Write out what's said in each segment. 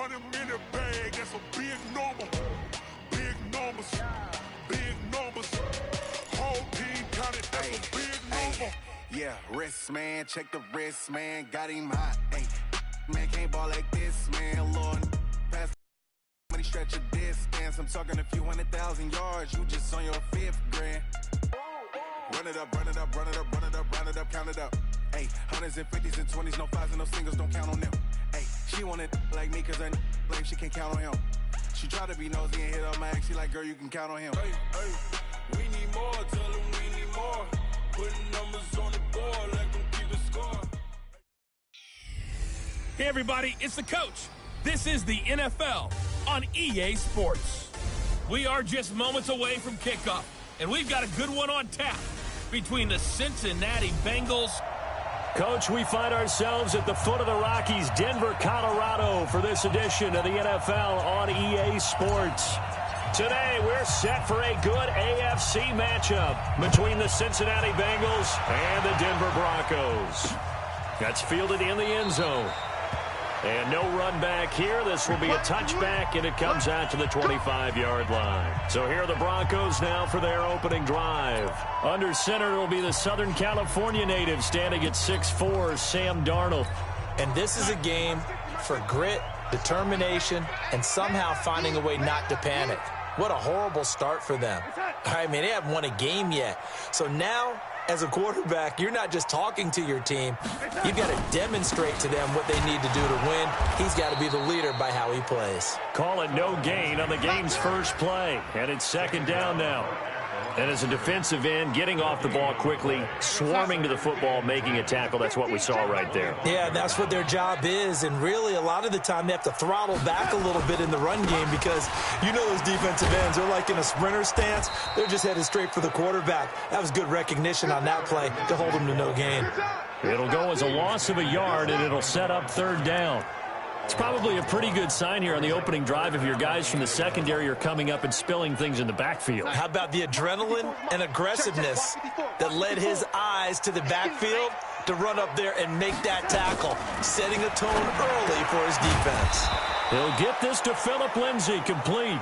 100-minute bag, that's a big number. Big numbers, big numbers. Whole team counted, that's a big number. Yeah, wrist, man, check the wrist, man. Got him hot, ayy. Man, can't ball like this, man. Lord, pass money, stretch a distance. I'm talking a few 100,000 yards. You just on your 5th grand. Run it up, run it up, run it up, run it up, run it up, count it up. Ayy, 100s and 50s and 20s, no 5s and no singles, don't count on them. Ayy, she want it like me, cause her blame, she can't count on him. She try to be nosy and hit up my ex, she like, girl, you can count on him. Hey, hey, we need more, tell them we need more. Putting numbers on the board, let them keep the score. Hey, everybody, it's the coach. This is the NFL on EA Sports. We are just moments away from kickoff, and we've got a good one on tap between the Cincinnati Bengals. Coach, we find ourselves at the foot of the Rockies, Denver, Colorado, for this edition of the NFL on EA Sports. Today, we're set for a good AFC matchup between the Cincinnati Bengals and the Denver Broncos. That's fielded in the end zone. And no run back here. This will be a touchback, and it comes out to the 25-yard line. So here are the Broncos now for their opening drive. Under center will be the Southern California native standing at 6'4", Sam Darnold. And this is a game for grit, determination, and somehow finding a way not to panic. What a horrible start for them. I mean, they haven't won a game yet. So now, as a quarterback, you're not just talking to your team. You've got to demonstrate to them what they need to do to win. He's got to be the leader by how he plays. Call it no gain on the game's first play. And it's second down now. And as a defensive end, getting off the ball quickly, swarming to the football, making a tackle, that's what we saw right there. Yeah, that's what their job is. And really, a lot of the time, they have to throttle back a little bit in the run game because you know those defensive ends, they're like in a sprinter stance. They're just headed straight for the quarterback. That was good recognition on that play to hold them to no gain. It'll go as a loss of a yard, and it'll set up third down. It's probably a pretty good sign here on the opening drive if your guys from the secondary are coming up and spilling things in the backfield. How about the adrenaline and aggressiveness that led his eyes to the backfield to run up there and make that tackle, setting a tone early for his defense. He'll get this to Phillip Lindsay, complete.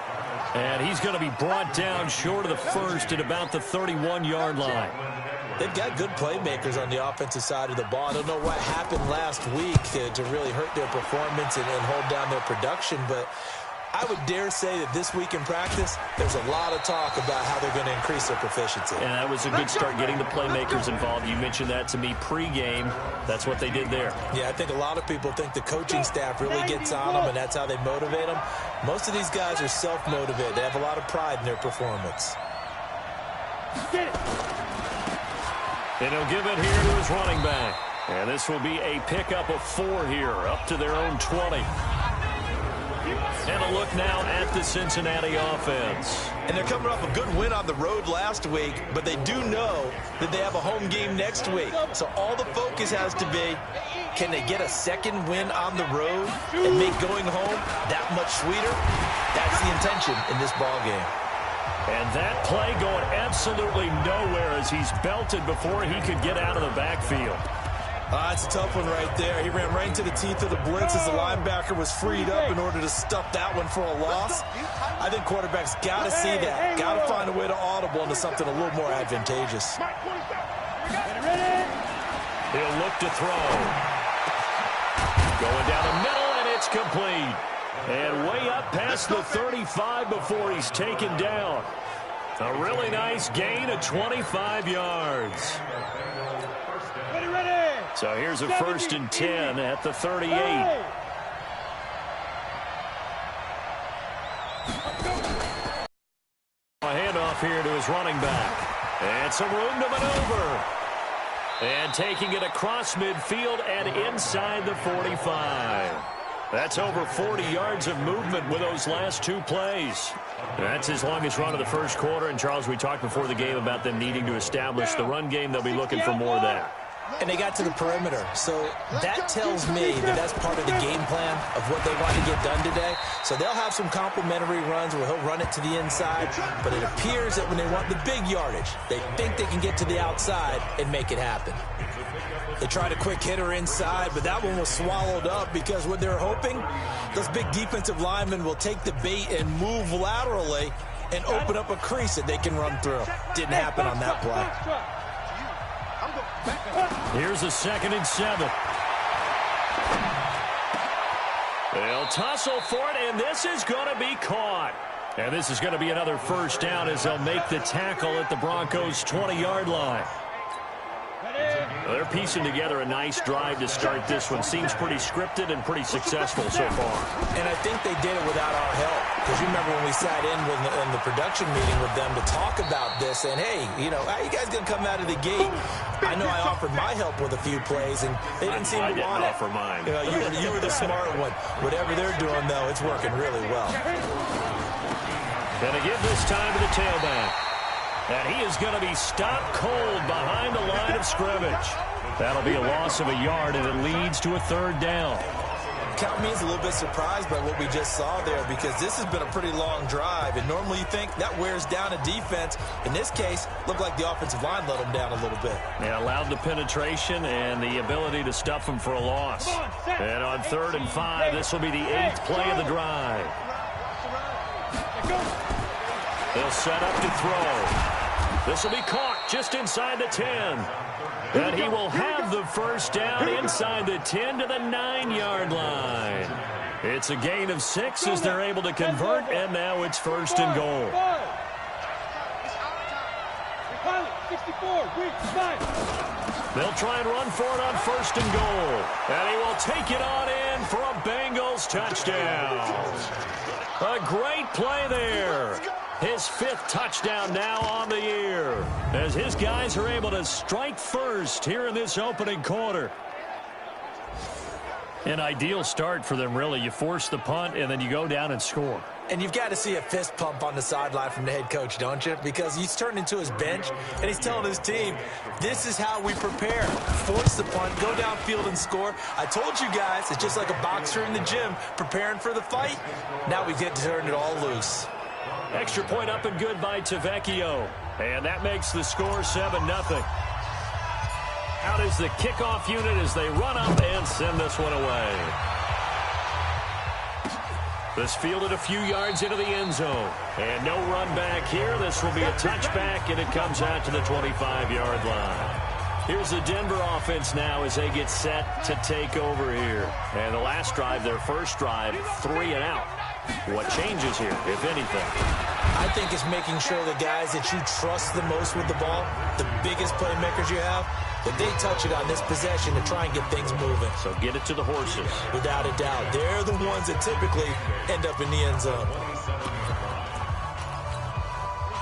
And he's going to be brought down short of the first at about the 31-yard line. They've got good playmakers on the offensive side of the ball. I don't know what happened last week to really hurt their performance and hold down their production, but I would dare say that this week in practice, there's a lot of talk about how they're going to increase their proficiency. And that was a good start, getting the playmakers involved. You mentioned that to me pregame. That's what they did there. Yeah, I think a lot of people think the coaching staff really gets on them, and that's how they motivate them. Most of these guys are self-motivated. They have a lot of pride in their performance. And he'll give it here to his running back. And this will be a pickup of 4 here, up to their own 20. And a look now at the Cincinnati offense. And they're coming off a good win on the road last week, but they do know that they have a home game next week. So all the focus has to be, can they get a second win on the road and make going home that much sweeter? That's the intention in this ball game. And that play going absolutely nowhere as he's belted before he could get out of the backfield. It's a tough one right there. He ran right into the teeth of the blitz as the linebacker was freed up in order to stuff that one for a loss. I think quarterbacks got to see that. Got to find a way to audible into something a little more advantageous. He'll look to throw. Going down the middle, and it's complete. And way up past the 35 before he's taken down. A really nice gain of 25 yards. So here's a 1st and 10 at the 38. A handoff here to his running back. And some room to maneuver. And taking it across midfield and inside the 45. That's over 40 yards of movement with those last 2 plays. That's his longest run of the first quarter. And, Charles, we talked before the game about them needing to establish the run game. They'll be looking for more of that. and they got to the perimeter. So that tells me that that's part of the game plan of what they want to get done today. So they'll have some complementary runs where he'll run it to the inside, but it appears that when they want the big yardage, they think they can get to the outside and make it happen. They tried a quick hitter inside, but that one was swallowed up because what they're hoping, those big defensive linemen will take the bait and move laterally and open up a crease that they can run through. Didn't happen on that play. Here's a 2nd and 7. They'll tussle for it, and this is going to be caught. And this is going to be another first down as they'll make the tackle at the Broncos' 20-yard line. They're piecing together a nice drive to start this one. Seems pretty scripted and pretty successful so far. And I think they did it without our help. Because you remember when we sat in the production meeting with them to talk about this, and hey, you know, how you guys going to come out of the gate? I know I offered my help with a few plays, and they didn't seem to want it. Offer mine. You know, you were the smart one. Whatever they're doing, though, it's working really well. Gonna give this time to the tailback. And he is going to be stopped cold behind the line of scrimmage. That'll be a loss of a yard, and it leads to a 3rd down. Count me as a little bit surprised by what we just saw there, because this has been a pretty long drive, and normally you think that wears down a defense. In this case, looked like the offensive line let them down a little bit. Yeah, allowed the penetration and the ability to stuff them for a loss. And on 3rd and 5, this will be the 8th play of the drive. They'll set up to throw. This will be caught just inside the 10. And he will have the first down inside the 10 to the 9-yard line. It's a gain of 6 as they're able to convert, and now it's 1st and goal. They'll try and run for it on 1st and goal. And he will take it on in for a Bengals touchdown. A great play there. His 5th touchdown now on the year, as his guys are able to strike first here in this opening quarter. An ideal start for them, really. You force the punt, and then you go down and score. And you've got to see a fist pump on the sideline from the head coach, don't you? Because he's turned into his bench, and he's telling his team, this is how we prepare. Force the punt, go downfield and score. I told you guys, it's just like a boxer in the gym preparing for the fight. Now we get to turn it all loose. Extra point up and good by Tavecchio. And that makes the score 7-0. Out is the kickoff unit as they run up and send this one away. This fielded a few yards into the end zone. And no run back here. This will be a touchback, and it comes out to the 25-yard line. Here's the Denver offense now as they get set to take over here. And the last drive, their first drive, 3 and out. What changes here, if anything? I think it's making sure the guys that you trust the most with the ball, the biggest playmakers you have, that they touch it on this possession to try and get things moving. So get it to the horses. Without a doubt. They're the ones that typically end up in the end zone.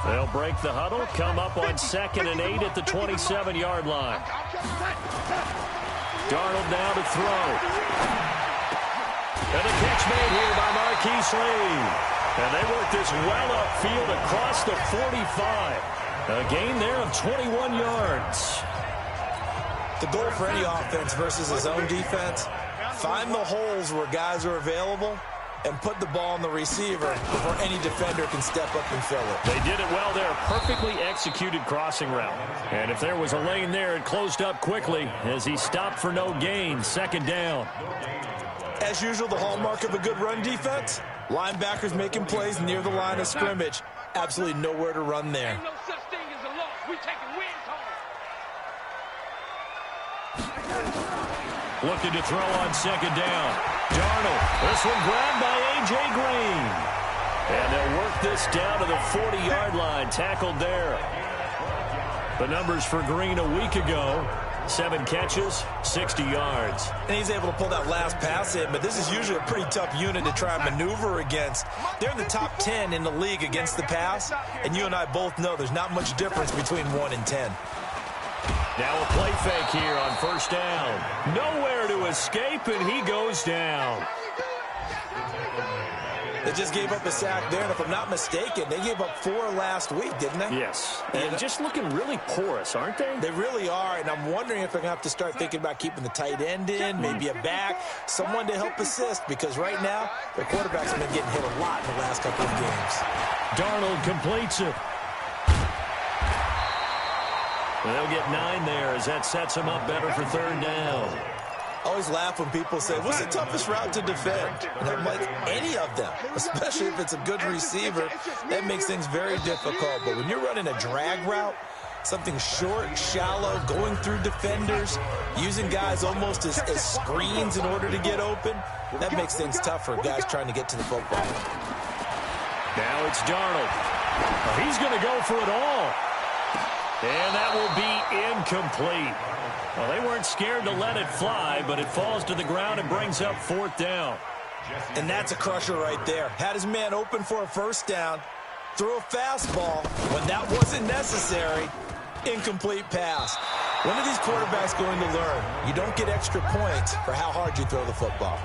They'll break the huddle, come up on 2nd and 8 at the 27-yard line. Darnold now to throw. And the catch made here by Marquise Lee. And they work this well upfield across the 45. A gain there of 21 yards. The goal for any offense versus his own defense, find the holes where guys are available and put the ball on the receiver before any defender can step up and fill it. They did it well there. Perfectly executed crossing route. And if there was a lane there, it closed up quickly as he stopped for no gain. 2nd down. As usual, the hallmark of a good run defense, linebackers making plays near the line of scrimmage. Absolutely nowhere to run there. Ain't no such thing as a loss. We taking wins home. Looking to throw on 2nd down. Darnold. This one grabbed by A.J. Green. And they'll work this down to the 40-yard line. Tackled there. The numbers for Green a week ago. 7 catches, 60 yards. And he's able to pull that last pass in, but this is usually a pretty tough unit to try and maneuver against. They're in the top 10 in the league against the pass, and you and I both know there's not much difference between 1 and 10. Now a play fake here on 1st down. Nowhere to escape, and he goes down. They just gave up a sack there, and if I'm not mistaken, they gave up 4 last week, didn't they? Yes. And just looking really porous, aren't they? They really are, and I'm wondering if they're going to have to start thinking about keeping the tight end in, maybe a back, someone to help assist, because right now, their quarterback's been getting hit a lot in the last couple of games. Darnold completes it. They'll get 9 there as that sets them up better for 3rd down. I always laugh when people say, what's the toughest route to defend? And I'm like, any of them, especially if it's a good receiver. That makes things very difficult. But when you're running a drag route, something short, shallow, going through defenders, using guys almost as screens in order to get open, that makes things tough for guys trying to get to the football. Now it's Darnold. He's going to go for it all. And that will be incomplete. Well, they weren't scared to let it fly, but it falls to the ground and brings up 4th down. And that's a crusher right there. Had his man open for a 1st down, threw a fastball when that wasn't necessary, incomplete pass. When are these quarterbacks going to learn? You don't get extra points for how hard you throw the football.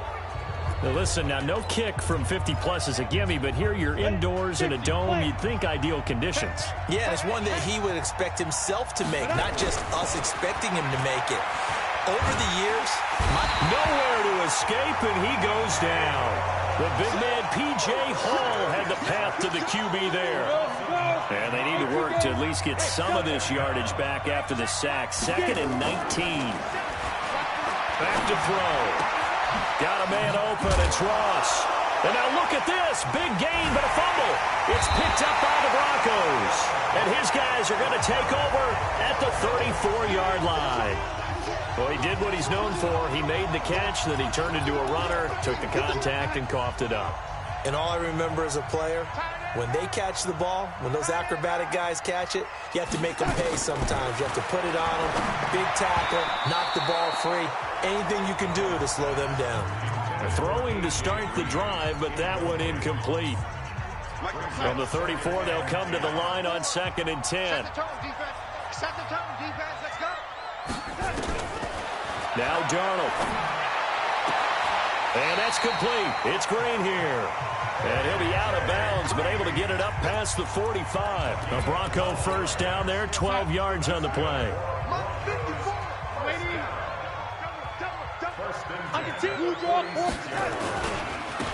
Now listen, now no kick from 50-plus is a gimme, but here you're indoors in a dome. You'd think ideal conditions. Yeah, and it's one that he would expect himself to make, not just us expecting him to make it. Over the years, nowhere to escape, and he goes down. The big man, P.J. Hall, had the path to the QB there. And they need to work to at least get some of this yardage back after the sack. 2nd and 19. Back to throw. Got a man open. It's Ross. And now look at this. Big gain, but a fumble. It's picked up by the Broncos. And his guys are going to take over at the 34-yard line. Well, he did what he's known for. He made the catch, then he turned into a runner, took the contact, and coughed it up. And all I remember as a player, when they catch the ball, when those acrobatic guys catch it, you have to make them pay sometimes. You have to put it on them, big tackle, knock the ball free. Anything you can do to slow them down. Throwing to start the drive, but that one incomplete. From the 34, they'll come to the line on 2nd and 10. Set the tone, defense. Set the tone, defense. Let's go. Now Darnold. And that's complete. It's Green here. And he'll be out of bounds, but able to get it up past the 45. A Bronco 1st down there, 12 yards on the play.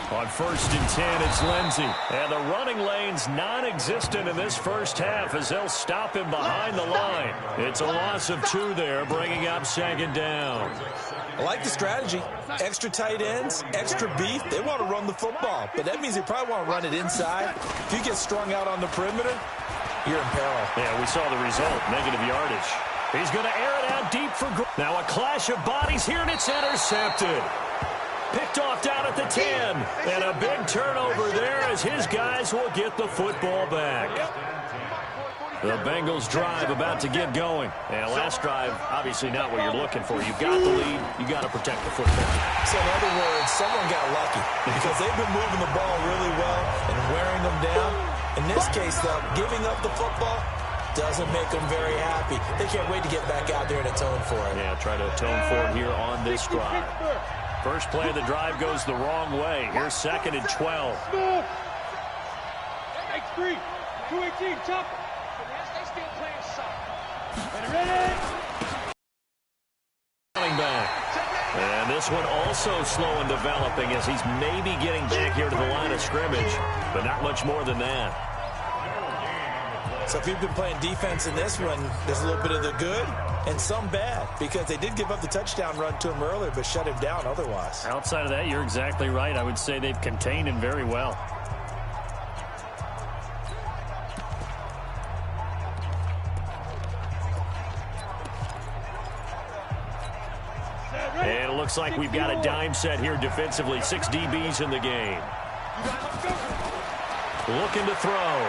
On 1st and 10, it's Lindsey. And the running lane's non-existent in this first half as they'll stop him behind the line. It's a loss of 2 there, bringing up 2nd down. I like the strategy. Extra tight ends, extra beef. They want to run the football, but that means they probably want to run it inside. If you get strung out on the perimeter, you're in peril. Yeah, we saw the result, negative yardage. He's going to air it out deep for now a clash of bodies here, and it's intercepted. Picked off down at the 10. And a big turnover there as his guys will get the football back. The Bengals drive about to get going. And last drive, obviously not what you're looking for. You've got the lead. You've got to protect the football. So in other words, someone got lucky because they've been moving the ball really well and wearing them down. In this case, though, giving up the football doesn't make them very happy. They can't wait to get back out there and atone for it. Yeah, try to atone for it here on this drive. First play of the drive goes the wrong way. Here's 2nd and 12. X3, 218, tough. They still playing soccer. Ready? Coming back. And this one also slow in developing as he's maybe getting back here to the line of scrimmage, but not much more than that. So if you've been playing defense in this one, there's a little bit of the good and some bad because they did give up the touchdown run to him earlier but shut him down otherwise. Outside of that, you're exactly right. I would say they've contained him very well. And it looks like we've got a dime set here defensively. 6 DBs in the game. Looking to throw.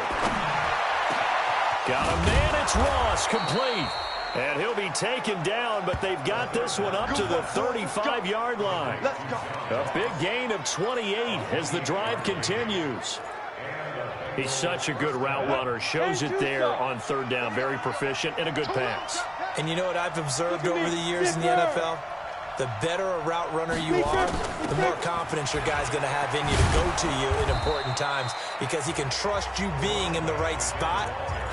Got a man, it's Ross, complete. And he'll be taken down, but they've got this one up to the 35-yard line. A big gain of 28 as the drive continues. He's such a good route runner. Shows it there on 3rd down. Very proficient and a good pass. And you know what I've observed over the years in the NFL? the better a route runner you are, the more confidence your guy's going to have in you to go to you in important times because he can trust you being in the right spot,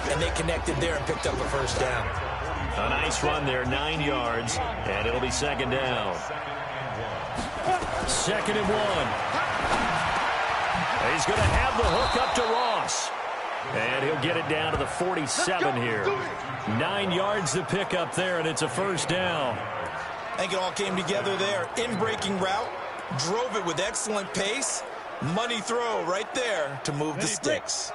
and they connected there and picked up a first down. A nice run there, 9 yards, and it'll be second down. 2nd and 1. He's going to have the hook up to Ross. And he'll get it down to the 47 here. 9 yards to pick up there, and it's a first down. I think it all came together there. In-breaking route, drove it with excellent pace. Money throw right there to move the sticks.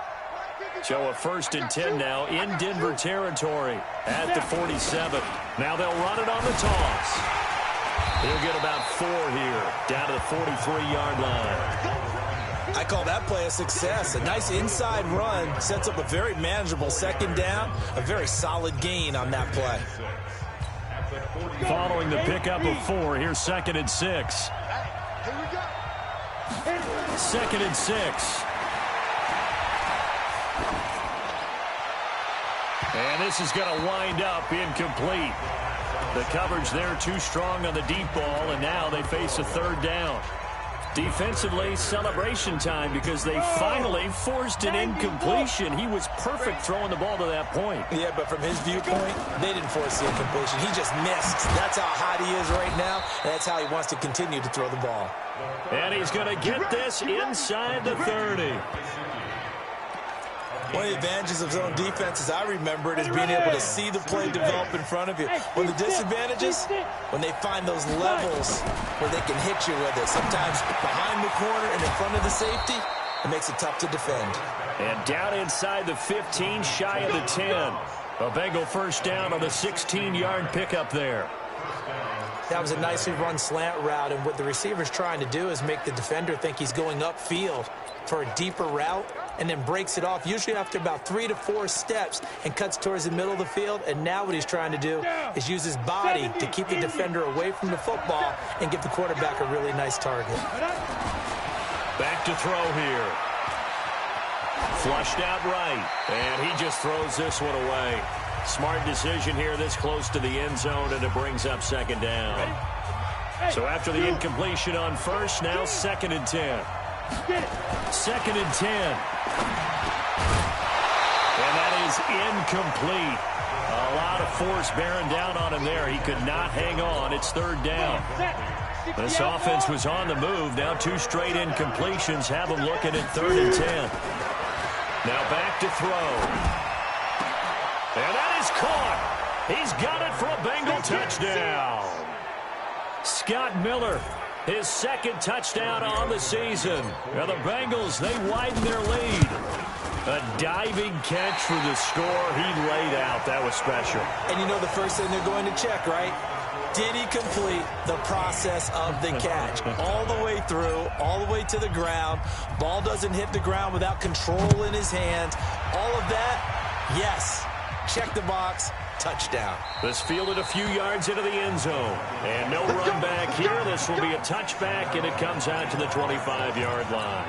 So a 1st and 10 now in Denver territory at the 47. Now they'll run it on the toss. He'll get about 4 here, down to the 43-yard line. I call that play a success. A nice inside run sets up a very manageable second down. A very solid gain on that play. Following the pickup of 4, here's 2nd and 6. 2nd and 6. And this is going to wind up incomplete. The coverage there too strong on the deep ball, and now they face a 3rd down. Defensively, celebration time because they finally forced an incompletion. He was perfect throwing the ball to that point. Yeah, but from his viewpoint, they didn't force the incompletion. He just missed. That's how hot he is right now, and that's how he wants to continue to throw the ball. And he's going to get this inside the 30. One of the advantages of zone defense, as I remember it, is being able to see the play develop in front of you. One of the disadvantages, when they find those levels where they can hit you with it. Sometimes behind the corner and in front of the safety, it makes it tough to defend. And down inside the 15, shy of the 10. A Bengal first down on the 16-yard pickup there. That was a nicely run slant route, and what the receiver's trying to do is make the defender think he's going upfield for a deeper route, and then breaks it off, usually after about 3 to 4 steps, and cuts towards the middle of the field. And now what he's trying to do is use his body to keep the defender away from the football and give the quarterback a really nice target. Back to throw here. Flushed out right, and he just throws this one away. Smart decision here this close to the end zone, and it brings up 2nd down. So after the incompletion on 1st, now 2nd and 10. 2nd and 10. And that is incomplete. A lot of force bearing down on him there. He could not hang on. It's 3rd down. This offense was on the move. Now 2 straight incompletions have him looking at 3rd and 10. Now back to throw. And that is caught. He's got it for a Bengal touchdown. Scott Miller, his 2nd touchdown on the season. And the Bengals, they widen their lead. A diving catch for the score. He laid out. That was special. And you know the first thing they're going to check, right? Did he complete the process of the catch? All the way through, all the way to the ground. Ball doesn't hit the ground without control in his hands. All of that, yes. Check the box. Touchdown. This fielded a few yards into the end zone. And no run back here. This will be a touchback, and it comes out to the 25-yard line.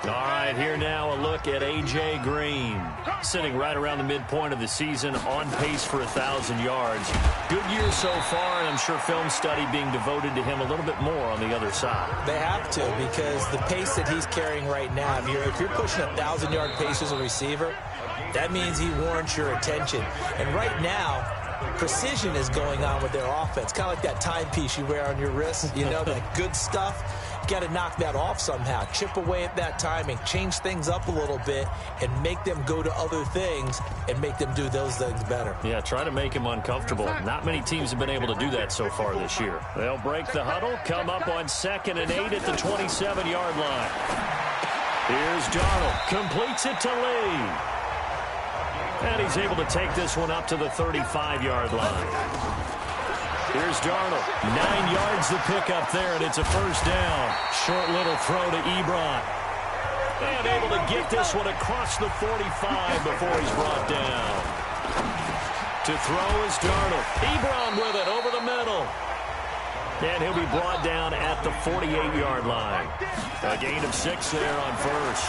All right, here now a look at A.J. Green. Sitting right around the midpoint of the season, on pace for 1,000 yards. Good year so far, and I'm sure film study being devoted to him a little bit more on the other side. They have to, because the pace that he's carrying right now, if you're pushing 1,000-yard pace as a receiver, that means he warrants your attention. And right now, precision is going on with their offense. Kind of like that timepiece you wear on your wrist. You know, that good stuff. You got to knock that off somehow. Chip away at that timing. Change things up a little bit and make them go to other things and make them do those things better. Yeah, try to make him uncomfortable. Not many teams have been able to do that so far this year. They'll break the huddle, come up on 2nd and 8 at the 27-yard line. Here's Darnold. Completes it to Lee. And he's able to take this one up to the 35-yard line. Here's Darnold. 9 yards to pick up there, and it's a first down. Short little throw to Ebron. And able to get this one across the 45 before he's brought down. To throw is Darnold. Ebron with it over the middle. And he'll be brought down at the 48-yard line. A gain of 6 there on 1st.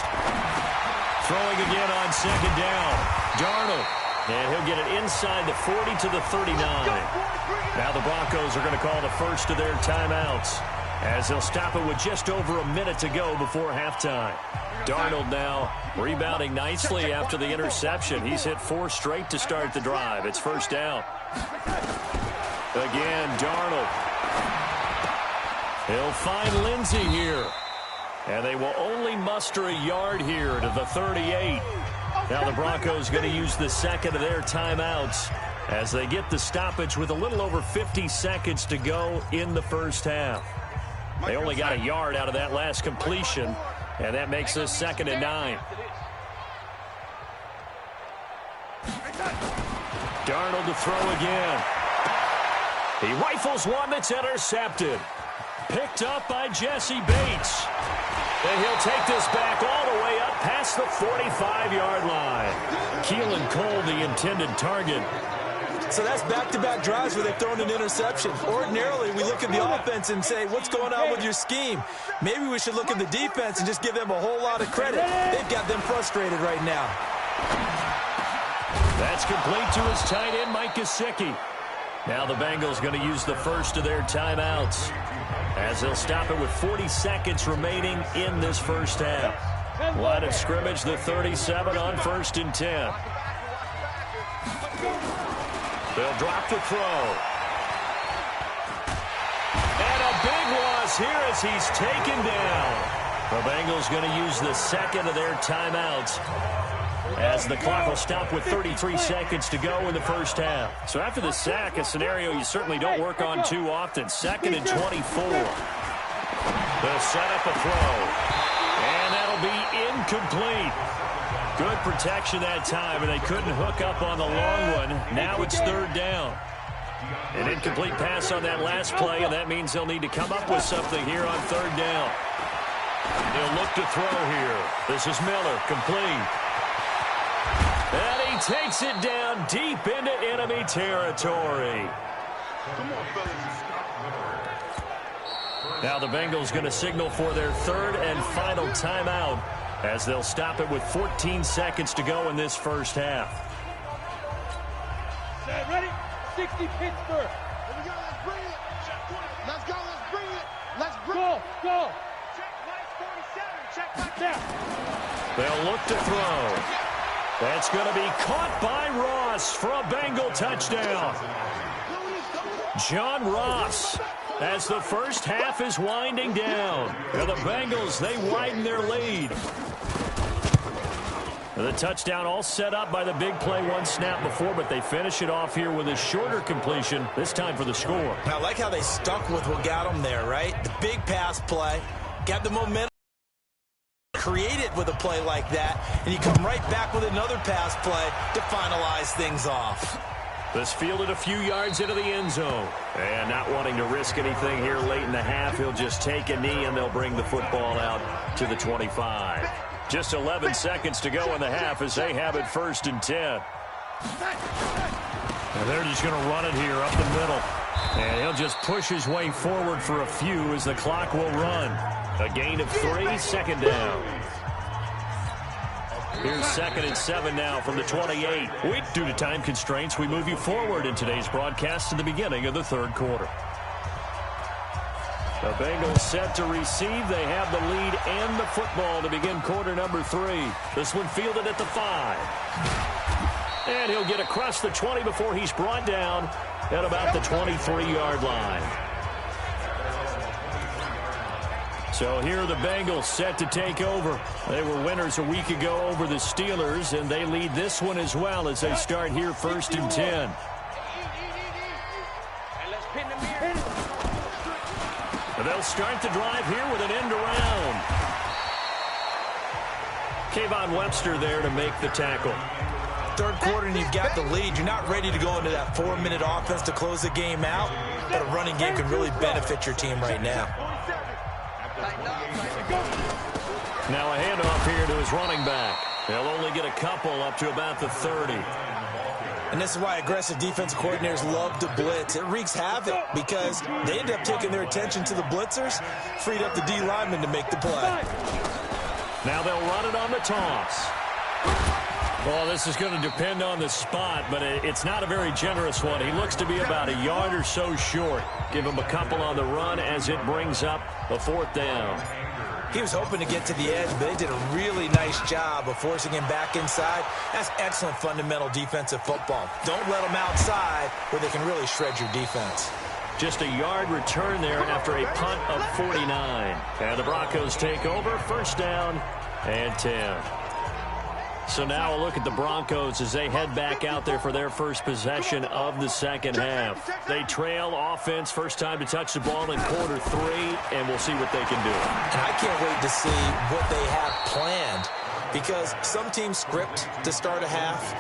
Throwing again on 2nd down. Darnold. And he'll get it inside the 40 to the 39. Now the Broncos are going to call the first of their timeouts as they'll stop it with just over a minute to go before halftime. Darnold now rebounding nicely after the interception. He's hit 4 straight to start the drive. It's first down. Again, Darnold. He'll find Lindsey here. And they will only muster a yard here to the 38. Now the Broncos going to use the second of their timeouts as they get the stoppage with a little over 50 seconds to go in the first half. They only got a yard out of that last completion, and that makes this 2nd and 9. Darnold to throw again. He rifles one that's intercepted. Picked up by Jesse Bates. And he'll take this back all the way up past the 45-yard line. Keelan Cole, the intended target. So that's back-to-back drives where they've thrown an interception. Ordinarily, we look at the offense and say, what's going on with your scheme? Maybe we should look at the defense and just give them a whole lot of credit. They've got them frustrated right now. That's complete to his tight end, Mike Gesicki. Now the Bengals going to use the first of their timeouts as they'll stop it with 40 seconds remaining in this first half. Line of scrimmage, the 37 on 1st and 10. They'll drop the throw. And a big loss here as he's taken down. The Bengals going to use the second of their timeouts as the clock will stop with 33 seconds to go in the first half. So after the sack, a scenario you certainly don't work on too often. 2nd and 24. They'll set up a throw. And that'll be incomplete. Good protection that time, and they couldn't hook up on the long one. Now it's 3rd down. An incomplete pass on that last play, and that means they'll need to come up with something here on 3rd down. They'll look to throw here. This is Miller, complete. And he takes it down deep into enemy territory. Now the Bengals going to signal for their 3rd and final timeout as they'll stop it with 14 seconds to go in this first half. Ready? 60 Pittsburgh. Here we go. Let's bring it. Let's go. Let's bring it. Let's bring it. Go. Check Mike 47. Check Mike there. They'll look to throw. That's going to be caught by Ross for a Bengal touchdown. John Ross, as the first half is winding down. And the Bengals, they widen their lead. The touchdown all set up by the big play 1 snap before, but they finish it off here with a shorter completion, this time for the score. I like how they stuck with what got them there, right? The big pass play, got the momentum. Create it with a play like that, and you come right back with another pass play to finalize things off. This fielded a few yards into the end zone. And not wanting to risk anything here late in the half, he'll just take a knee, and they'll bring the football out to the 25. Just 11 seconds to go in the half as they have it 1st and 10. And they're just going to run it here up the middle. And he'll just push his way forward for a few as the clock will run. A gain of 3, 2nd down. Here's 2nd and 7 now from the 28. Due to time constraints, we move you forward in today's broadcast to the beginning of the 3rd quarter. The Bengals set to receive. They have the lead and the football to begin quarter number 3. This one fielded at the 5. And he'll get across the 20 before he's brought down at about the 23-yard line. So here are the Bengals set to take over. They were winners a week ago over the Steelers, and they lead this one as well as they start here 1st and 10. And they'll start the drive here with an end around. Kayvon Webster there to make the tackle. 3rd quarter and you've got the lead. You're not ready to go into that 4-minute offense to close the game out, but a running game can really benefit your team right now. Now a handoff here to his running back. They'll only get a couple up to about the 30. And this is why aggressive defensive coordinators love to blitz. It wreaks havoc because they end up taking their attention to the blitzers, freed up the D lineman to make the play. Now they'll run it on the toss. Well, this is going to depend on the spot, but it's not a very generous one. He looks to be about a yard or so short. Give him a couple on the run as it brings up a 4th down. He was hoping to get to the edge, but they did a really nice job of forcing him back inside. That's excellent fundamental defensive football. Don't let them outside where they can really shred your defense. Just a yard return there after a punt of 49. And the Broncos take over, 1st down and 10. So now a look at the Broncos as they head back out there for their first possession of the 2nd half. They trail offense, first time to touch the ball in quarter 3, and we'll see what they can do. And I can't wait to see what they have planned, because some teams script to start a half.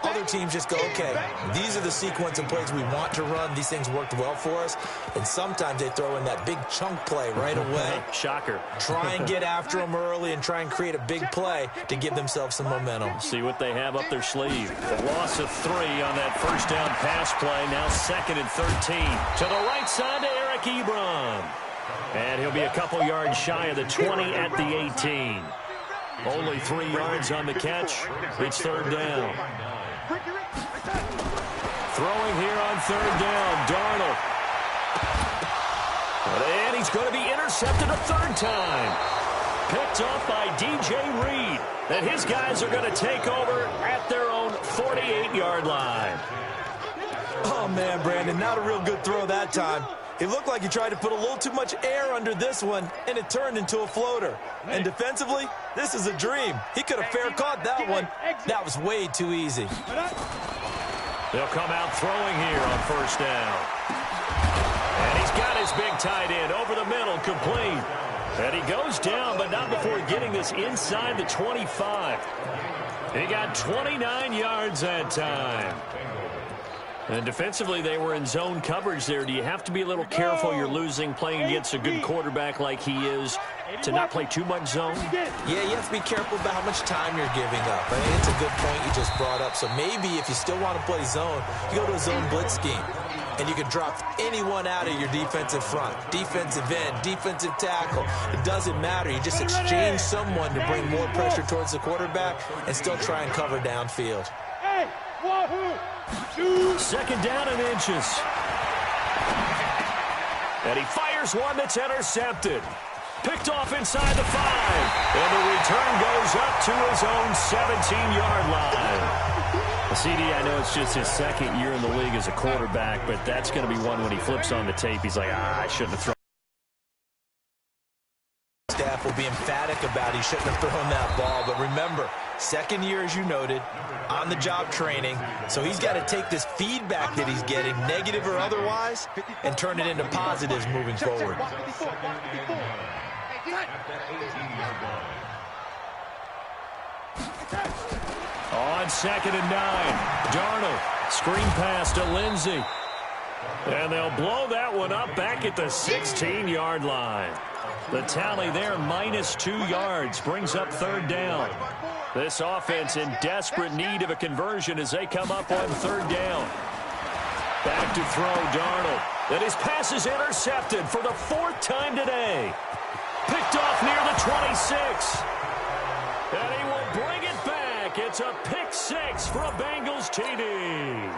Other teams just go, okay, these are the sequence of plays we want to run. These things worked well for us. And sometimes they throw in that big chunk play right away. Shocker. Try and get after them early and try and create a big play to give themselves some momentum. See what they have up their sleeve. The loss of 3 on that 1st down pass play. Now 2nd and 13. To the right side to Eric Ebron. And he'll be a couple yards shy of the 20 at the 18. Only 3 yards on the catch. It's 3rd down. Throwing here on 3rd down, Darnold. And he's going to be intercepted a 3rd time. Picked off by DJ Reed. And his guys are going to take over at their own 48-yard line. Oh, man, Brandon, not a real good throw that time. It looked like he tried to put a little too much air under this one, and it turned into a floater. And defensively, this is a dream. He could have fair caught that one. That was way too easy. They'll come out throwing here on 1st down. And he's got his big tight end over the middle, complete. And he goes down, but not before getting this inside the 25. He got 29 yards that time. And defensively, they were in zone coverage there. Do you have to be a little careful? You're losing, playing against a good quarterback like he is, to not play too much zone? Yeah, you have to be careful about how much time you're giving up. I mean, it's a good point you just brought up. So maybe if you still want to play zone, you go to a zone blitz scheme. And you can drop anyone out of your defensive front. Defensive end, defensive tackle. It doesn't matter. You just exchange someone to bring more pressure towards the quarterback and still try and cover downfield. Hey, wahoo! 2nd down and inches. And he fires one that's intercepted. Picked off inside the 5. And the return goes up to his own 17-yard line. CD, I know it's just his 2nd year in the league as a quarterback, but that's going to be one when he flips on the tape. He's like, I shouldn't have thrown. Staff will be emphatic about he shouldn't have thrown that ball. But remember, 2nd year, as you noted, on-the-job training. So he's got to take this feedback that he's getting, negative or otherwise, and turn it into positives moving forward. On 2nd and 9, Darnold, screen pass to Lindsey. And they'll blow that one up back at the 16-yard line. The tally there, -2 yards, brings up 3rd down. This offense in desperate need of a conversion as they come up on 3rd down. Back to throw, Darnold. And his pass is intercepted for the 4th time today. Picked off near the 26. And he will bring it back. It's a pick 6 for a Bengals TD.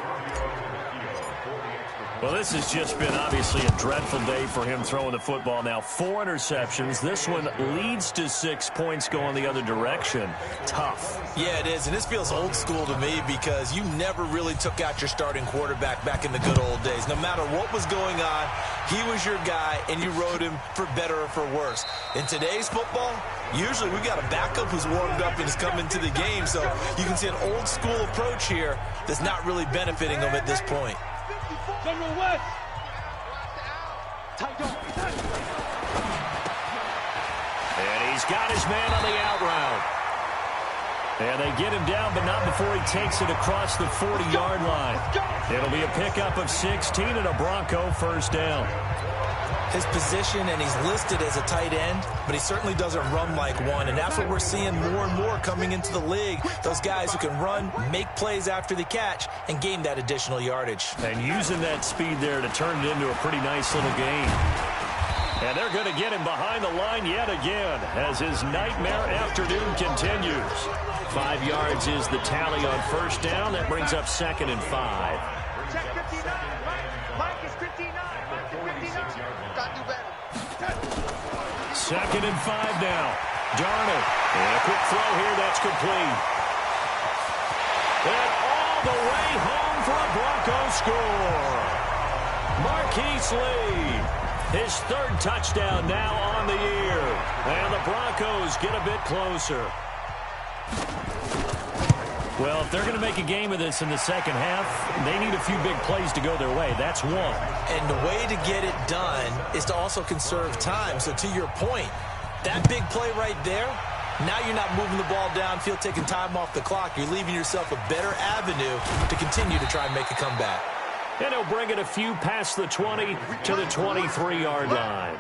Well, this has just been obviously a dreadful day for him throwing the football. Now 4 interceptions. This one leads to 6 points going the other direction. Tough. Yeah, it is, and this feels old school to me because you never really took out your starting quarterback back in the good old days. No matter what was going on, he was your guy, and you rode him for better or for worse. In today's football, usually we got a backup who's warmed up and is coming to the game, so you can see an old school approach here that's not really benefiting him at this point. General West. And he's got his man on the out route. And they get him down, but not before he takes it across the 40-yard line. It'll be a pickup of 16 and a Bronco 1st down. His position, and he's listed as a tight end, but he certainly doesn't run like one, and that's what we're seeing more and more coming into the league. Those guys who can run, make plays after the catch, and gain that additional yardage. And using that speed there to turn it into a pretty nice little game. And they're going to get him behind the line yet again as his nightmare afternoon continues. 5 yards is the tally on first down. That brings up 2nd and 5. Check 59. Mike is 59. Mike is 59. Got to do better. 2nd and 5 now. Darnold. And a quick throw here. That's complete. And all the way home for a Broncos score. Marquise Lee. His 3rd touchdown now on the year. And the Broncos get a bit closer. Well, if they're going to make a game of this in the second half, they need a few big plays to go their way. That's one. And the way to get it done is to also conserve time. So to your point, that big play right there, now you're not moving the ball downfield, taking time off the clock. You're leaving yourself a better avenue to continue to try and make a comeback. And he'll bring it a few past the 20 to the 23-yard line.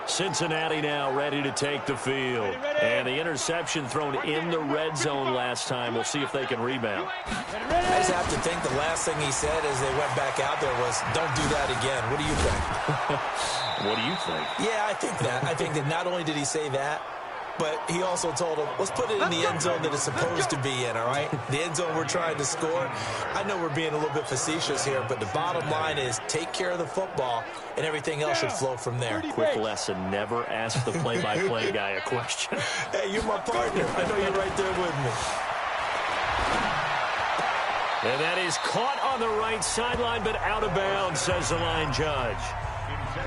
Cincinnati now ready to take the field. And the interception thrown in the red zone last time. We'll see if they can rebound. I just have to think the last thing he said as they went back out there was, don't do that again. What do you think? What do you think? Yeah, I think that. I think that not only did he say that, but he also told him, let's put it in the end zone that it's supposed to be in, all right? The end zone we're trying to score. I know we're being a little bit facetious here, but the bottom line is take care of the football, and everything else should flow from there. Quick lesson, never ask the play-by-play guy a question. Hey, you're my partner. I know you're right there with me. And that is caught on the right sideline, but out of bounds, says the line judge.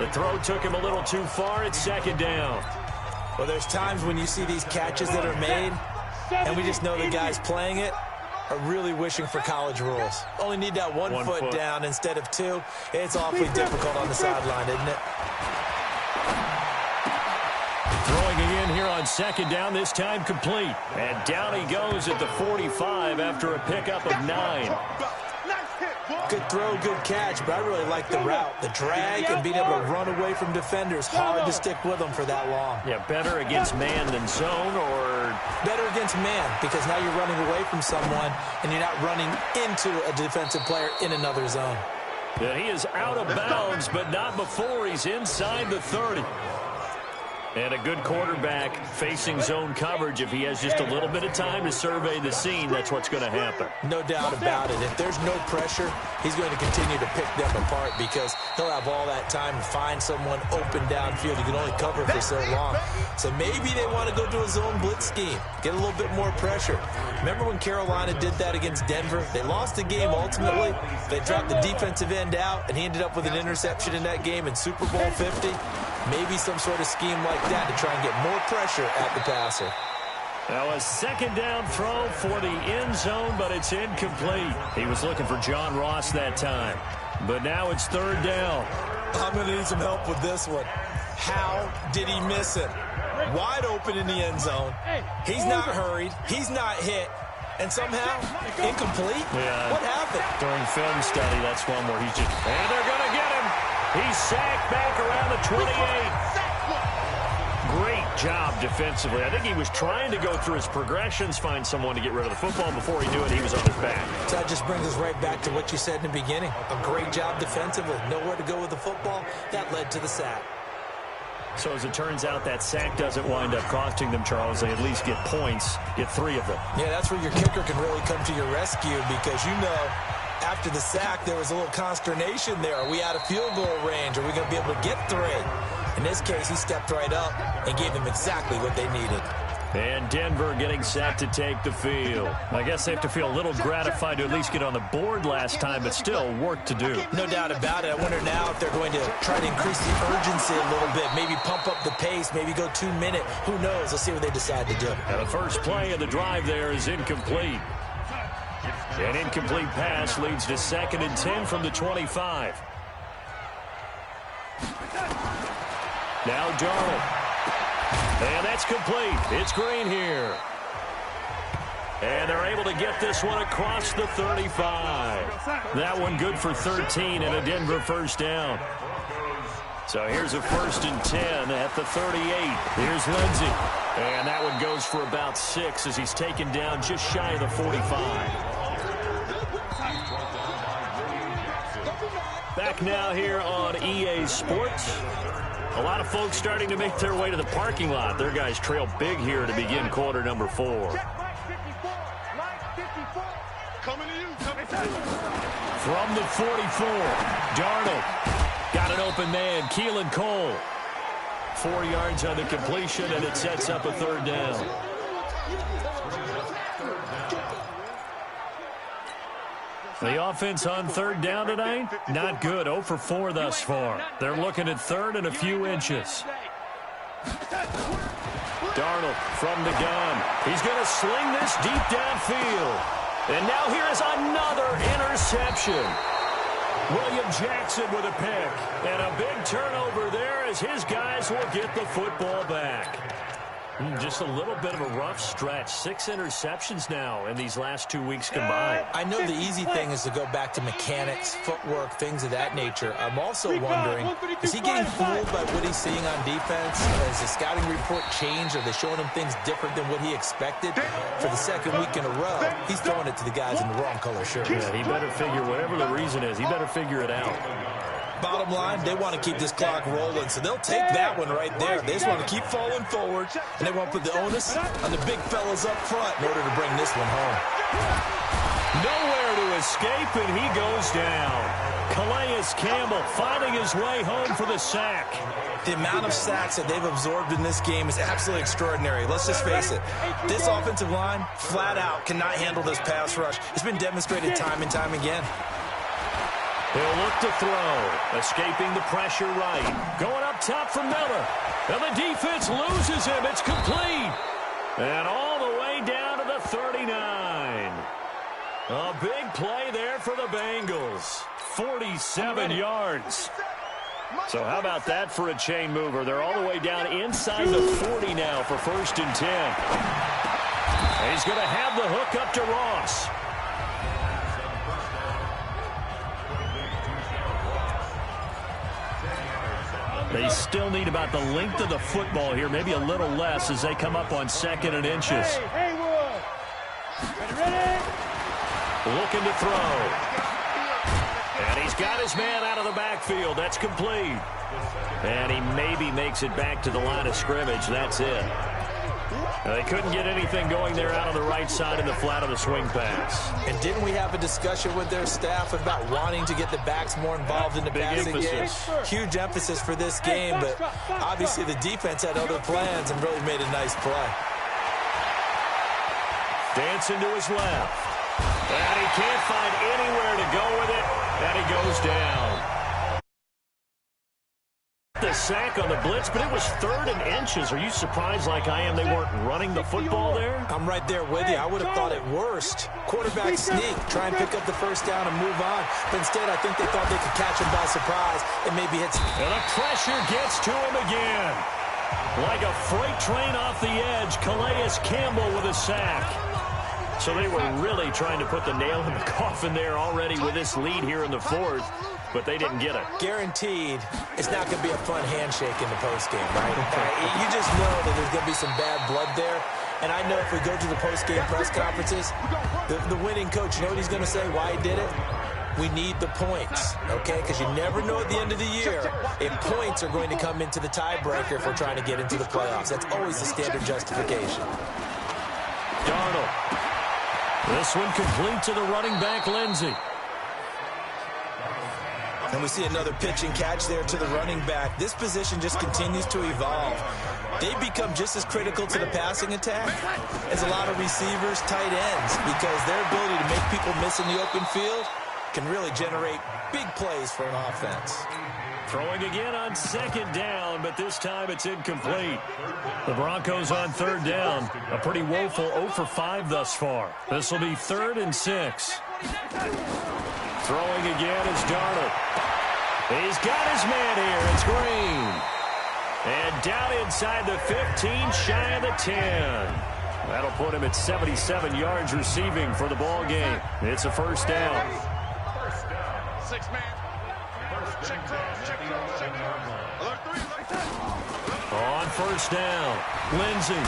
The throw took him a little too far. It's 2nd down. Well, there's times when you see these catches that are made, and we just know the guys playing it are really wishing for college rules. Only need that one foot down instead of 2. It's awfully difficult on the sideline, isn't it? Throwing again here on 2nd down, this time complete. And down he goes at the 45 after a pickup of 9. Good throw, good catch, but I really like the route. The drag and being able to run away from defenders. Hard to stick with them for that long. Yeah, better against man than zone, or? Better against man, because now you're running away from someone and you're not running into a defensive player in another zone. Yeah, he is out of bounds, but not before he's inside the 30. And a good quarterback facing zone coverage. If he has just a little bit of time to survey the scene, that's what's going to happen. No doubt about it. If there's no pressure, he's going to continue to pick them apart because he'll have all that time to find someone open downfield. He can only cover for so long. So maybe they want to go to a zone blitz scheme, get a little bit more pressure. Remember when Carolina did that against Denver? They lost the game ultimately. They dropped the defensive end out, and he ended up with an interception in that game in Super Bowl 50. Maybe some sort of scheme like that to try and get more pressure at the passer. Now a 2nd down throw for the end zone, but it's incomplete. He was looking for John Ross that time. But now it's 3rd down. I'm going to need some help with this one. How did he miss it? Wide open in the end zone. He's not hurried. He's not hit. And somehow, incomplete? Yeah. What happened? During film study, that's one where he's just... And they're going to get him. He's sacked back around the 28. Great job defensively. I think he was trying to go through his progressions, find someone to get rid of the football. Before he knew it, he was on his back. So that just brings us right back to what you said in the beginning. A great job defensively. Nowhere to go with the football. That led to the sack. So as it turns out, that sack doesn't wind up costing them, Charles. They at least get points, get 3 of them. Yeah, that's where your kicker can really come to your rescue because you know after the sack there was a little consternation there. Are we out of field goal range? Are we going to be able to get 3? In this case, he stepped right up and gave them exactly what they needed. And Denver getting set to take the field. I guess they have to feel a little gratified to at least get on the board last time, but still work to do. No doubt about it. I wonder now if they're going to try to increase the urgency a little bit, maybe pump up the pace, maybe go 2-minute. Who knows? Let's see what they decide to do. Now the first play of the drive there is incomplete. An incomplete pass leads to 2nd and 10 from the 25. Now Darnold. And that's complete. It's Green here. And they're able to get this one across the 35. That one good for 13 and a Denver first down. So here's a 1st and 10 at the 38. Here's Lindsey. And that one goes for about 6 as he's taken down just shy of the 45. back now here on EA Sports. A lot of folks starting to make their way to the parking lot. Their guys trail big here to begin quarter number 4. From the 44, Darnold got an open man, Keelan Cole. 4 yards on the completion, and it sets up a 3rd down. The offense on 3rd down tonight, not good. 0 for 4 thus far. They're looking at 3rd and a few inches. Darnold from the gun. He's going to sling this deep downfield. And now here is another interception. William Jackson with a pick. And a big turnover there as his guys will get the football back. Just a little bit of a rough stretch. 6 interceptions now in these last 2 weeks combined. I know the easy thing is to go back to mechanics, footwork, things of that nature. I'm also wondering, is he getting fooled by what he's seeing on defense? Has the scouting report changed? Are they showing him things different than what he expected? For the 2nd week in a row, he's throwing it to the guys in the wrong color shirt. Yeah, he better figure, whatever the reason is, he better figure it out. Bottom line, they want to keep this clock rolling, so they'll take that one right there. They just want to keep falling forward, and they want to put the onus on the big fellas up front in order to bring this one home. Nowhere to escape, and he goes down. Calais Campbell finding his way home for the sack. The amount of sacks that they've absorbed in this game is absolutely extraordinary. Let's just face it. This offensive line, flat out, cannot handle this pass rush. It's been demonstrated time and time again. He'll look to throw, escaping the pressure right. Going up top for Miller. And the defense loses him. It's complete. And all the way down to the 39. A big play there for the Bengals. 47 yards. So how about that for a chain mover? They're all the way down inside the 40 now for 1st and 10. And he's going to have the hook up to Ross. They still need about the length of the football here, maybe a little less as they come up on 2nd and inches. Looking to throw. And he's got his man out of the backfield. That's complete. And he maybe makes it back to the line of scrimmage. That's it. They couldn't get anything going there out on the right side in the flat of the swing pass. And didn't we have a discussion with their staff about wanting to get the backs more involved in the passing game? Huge emphasis for this game, but obviously the defense had other plans and really made a nice play. Dancing to his left. And he can't find anywhere to go with it, and he goes down. The sack on the blitz, but it was 3rd and inches. Are you surprised like I am they weren't running the football there? I'm right there with you. I would have thought it worst. Quarterback sneak, try and pick up the 1st down and move on. But instead, I think they thought they could catch him by surprise and maybe hit. And the pressure gets to him again. Like a freight train off the edge, Calais Campbell with a sack. So they were really trying to put the nail in the coffin there already with this lead here in the 4th. But they didn't get it. Guaranteed, it's not going to be a fun handshake in the postgame, right? You just know that there's going to be some bad blood there. And I know if we go to the postgame press conferences, the winning coach, you know what he's going to say, why he did it? We need the points, okay? Because you never know at the end of the year if points are going to come into the tiebreaker if we're trying to get into the playoffs. That's always the standard justification. Darnold. This one complete to the running back, Lindsey. And we see another pitch and catch there to the running back. This position just continues to evolve. They become just as critical to the passing attack as a lot of receivers, tight ends, because their ability to make people miss in the open field can really generate big plays for an offense. Throwing again on 2nd down, but this time it's incomplete. The Broncos on 3rd down. A pretty woeful 0 for 5 thus far. This will be 3rd and 6. Throwing again is Darnold. He's got his man here. It's Green. And down inside the 15, shy of the 10. That'll put him at 77 yards receiving for the ball game. It's a 1st down. 6-man. Check. On 1st down, Lindsey.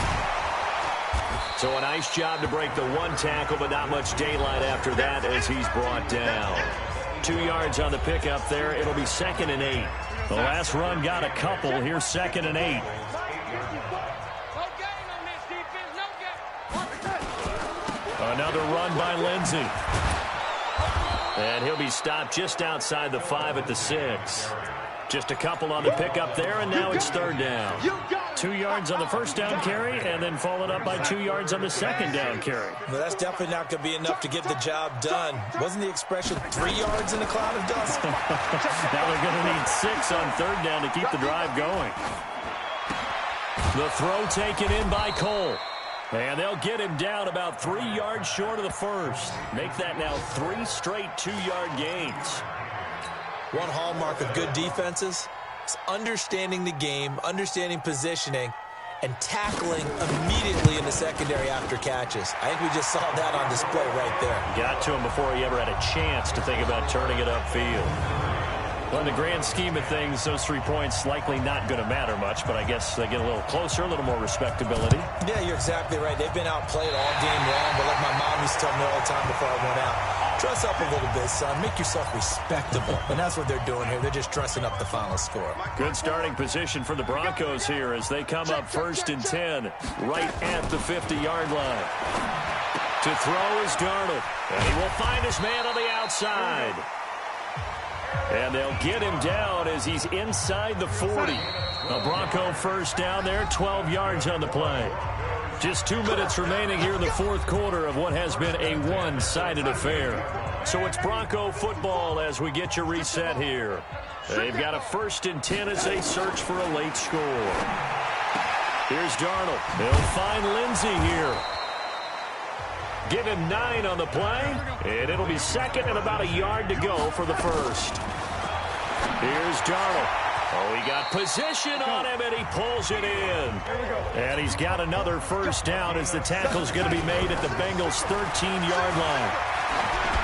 So a nice job to break the 1 tackle, but not much daylight after that as he's brought down. 2 yards on the pickup there. It'll be 2nd and 8. The last run got a couple. Here's 2nd and 8. Another run by Lindsey. And he'll be stopped just outside the 5 at the 6. Just a couple on the pickup there, and now it's 3rd down. 2 yards on the first down carry, and then followed up by 2 yards on the second down carry. Well, that's definitely not going to be enough to get the job done. Wasn't the expression 3 yards in a cloud of dust? Now they're going to need 6 on 3rd down to keep the drive going. The throw taken in by Cole. And they'll get him down about 3 yards short of the first. Make that now 3 straight 2-yard gains. One hallmark of good defenses is understanding the game, understanding positioning, and tackling immediately in the secondary after catches. I think we just saw that on display right there. Got to him before he ever had a chance to think about turning it upfield. Well, in the grand scheme of things, those 3 points likely not going to matter much, but I guess they get a little closer, a little more respectability. Yeah, you're exactly right. They've been outplayed all game long, but like my mom used to tell me all the time before I went out, dress up a little bit, son. Make yourself respectable. And that's what they're doing here. They're just dressing up the final score. Good starting position for the Broncos here as they come up 1st and 10, right at the 50-yard line. To throw is Darnold, and he will find his man on the outside. And they'll get him down as he's inside the 40. A Bronco first down there, 12 yards on the play. Just 2 minutes remaining here in the 4th quarter of what has been a one-sided affair. So it's Bronco football as we get your reset here. They've got a 1st and 10 as they search for a late score. Here's Darnold. They'll find Lindsey here. Give him 9 on the play, and it'll be 2nd and about a yard to go for the first. Here's Darnold. Oh, he got position on him, and he pulls it in. And he's got another first down as the tackle's going to be made at the Bengals' 13-yard line.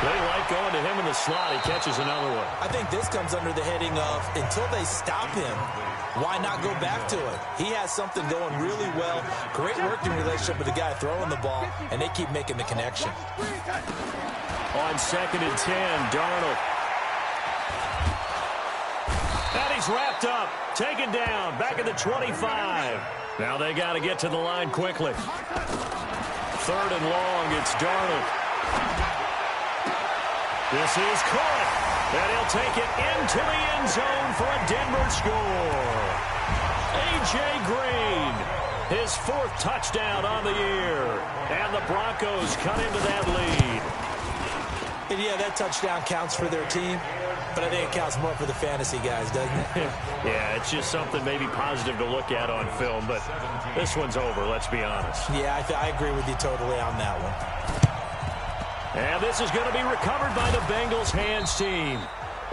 They like going to him in the slot. He catches another one. I think this comes under the heading of until they stop him, why not go back to it? He has something going really well. Great working relationship with the guy throwing the ball, and they keep making the connection. On 2nd and 10, Darnold. And he's wrapped up, taken down, back at the 25. Now they got to get to the line quickly. 3rd and long, it's Darnold. This is caught, and he'll take it into the end zone for a Denver score. A.J. Green, his 4th touchdown on the year, and the Broncos cut into that lead. And yeah, that touchdown counts for their team, but I think it counts more for the fantasy guys, doesn't it? Yeah, it's just something maybe positive to look at on film, but this one's over, let's be honest. Yeah, I agree with you totally on that one. And this is going to be recovered by the Bengals hands team.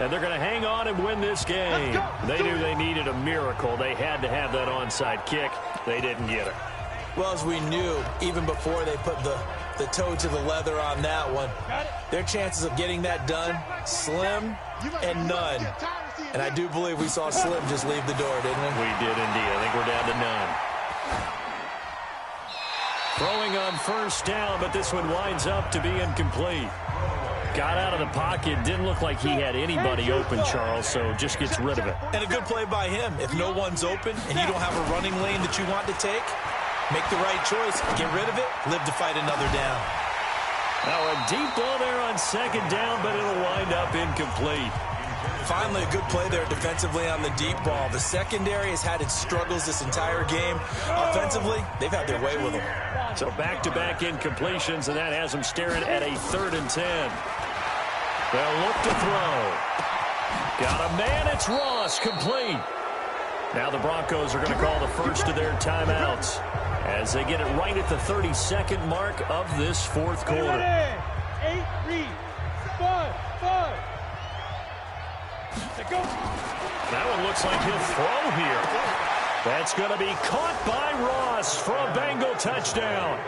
And they're going to hang on and win this game. They knew they needed a miracle. They had to have that onside kick. They didn't get it. Well, as we knew, even before they put the toe to the leather on that one, their chances of getting that done, slim and none. And I do believe we saw Slim just leave the door, didn't we? We did indeed. I think we're down to none. Throwing on first down, but this one winds up to be incomplete. Got out of the pocket. Didn't look like he had anybody open, Charles, so just gets rid of it. And a good play by him. If no one's open and you don't have a running lane that you want to take, make the right choice. Get rid of it. Live to fight another down. Now a deep ball there on 2nd down, but it'll wind up incomplete. Finally, a good play there defensively on the deep ball. The secondary has had its struggles this entire game. Offensively, they've had their way with them. So back-to-back incompletions, and that has them staring at a 3rd and 10. They'll look to throw. Got a man, it's Ross, complete. Now the Broncos are going to call the first of their timeouts as they get it right at the 32nd mark of this 4th quarter. 8, 3, 5, 5. That one looks like he'll throw here. That's going to be caught by Ross for a Bengal touchdown.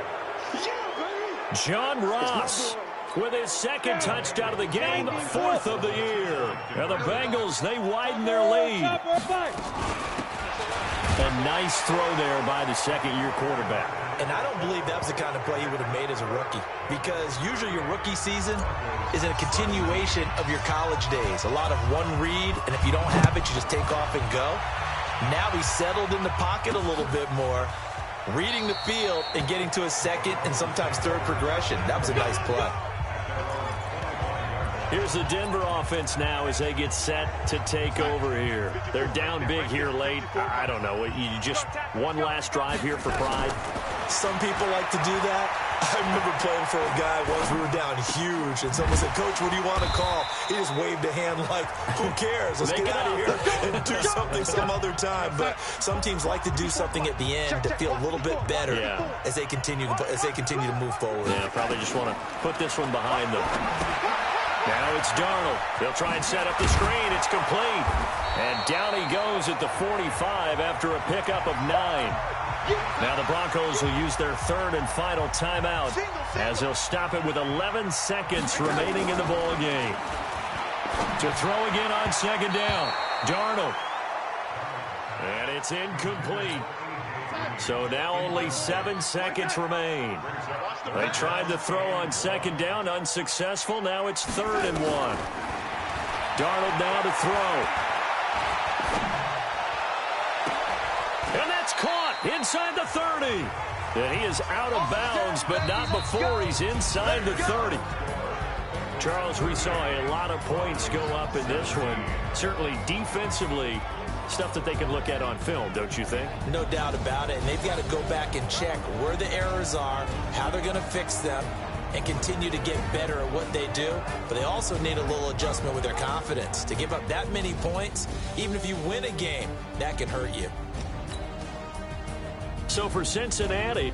John Ross with his 2nd touchdown of the game, 4th of the year. And the Bengals, they widen their lead. A nice throw there by the second-year quarterback. And I don't believe that was the kind of play he would have made as a rookie, because usually your rookie season is a continuation of your college days. A lot of one read, and if you don't have it, you just take off and go. Now he's settled in the pocket a little bit more, reading the field and getting to a second and sometimes third progression. That was a nice play. Here's the Denver offense now as they get set to take over here. They're down big here late. I don't know. You just one last drive here for pride? Some people like to do that. I remember playing for a guy once. We were down huge, and someone said, "Coach, what do you want to call?" He just waved a hand like, "Who cares? Let's get out of here and do something some other time." But some teams like to do something at the end to feel a little bit better as they continue to move forward. Yeah, probably just want to put this one behind them. Now it's Darnold. They'll try and set up the screen. It's complete. And down he goes at the 45 after a pickup of 9. Now the Broncos will use their third and final timeout as they'll stop it with 11 seconds remaining in the ball game. To throw again on second down. Darnold. And it's incomplete. So now only 7 seconds remain. They tried to throw on second down, unsuccessful. Now it's 3rd and 1. Darnold now to throw. And that's caught inside the 30. And he is out of bounds, but not before he's inside the 30. Charles, we saw a lot of points go up in this one. Certainly defensively, stuff that they can look at on film, don't you think? No doubt about it. And they've got to go back and check where the errors are, how they're going to fix them, and continue to get better at what they do. But they also need a little adjustment with their confidence. To give up that many points, even if you win a game, that can hurt you. So for Cincinnati,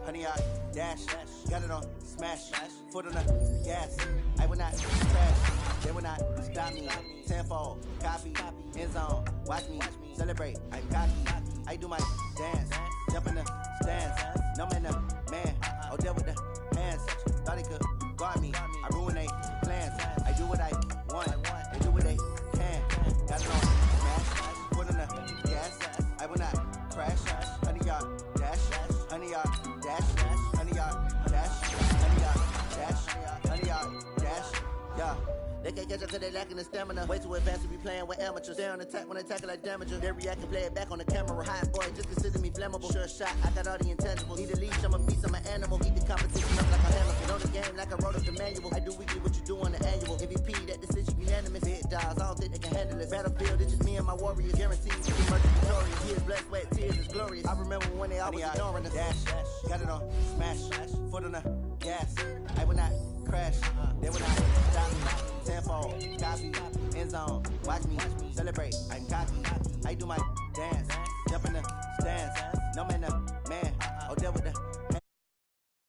Honey, I dash, got it on, smash, foot on the gas. I will not crash, they will not stop me. Tenfold, copy, end zone, watch me celebrate. I'm cocky, I do my dance, jump in the stands. No man, man, oh, deal with the hands. Thought he could guard me, I ruin they plans. I do what I want, they do what they can. Got it on, smash, foot on the gas. I will not crash, honey, y'all dash, honey, y'all dash, honey, y'all dash, honey, y'all dash, honey, y'all dash, yeah. They can't catch up till they lacking the stamina. Way too advanced to be playing with amateurs. Stay on attack when they tackle like damager. They react and play it back on the camera. Hot boy, just consider me flammable. Sure shot, I got all the intangibles. Need a leash, I'm a beast, I'm an animal. Eat the competition up like a hammer. Get on the game like I wrote up the manual. I do weekly what you do on the annual. MVP, that decision unanimous. Big dogs, I don't think they can handle it. Battlefield, it's just me and my warriors. Guaranteed to be murder victorious. Years, blood, sweat, tears, is glorious. I remember when they always ignoring us. Dash, got it on, smash, foot on the gas. I will not crash, they will not stop me. Tenfold, copy, end zone, watch me celebrate. I'm cocky, I do my dance, jump in the stands. No man, man, oh, deal with the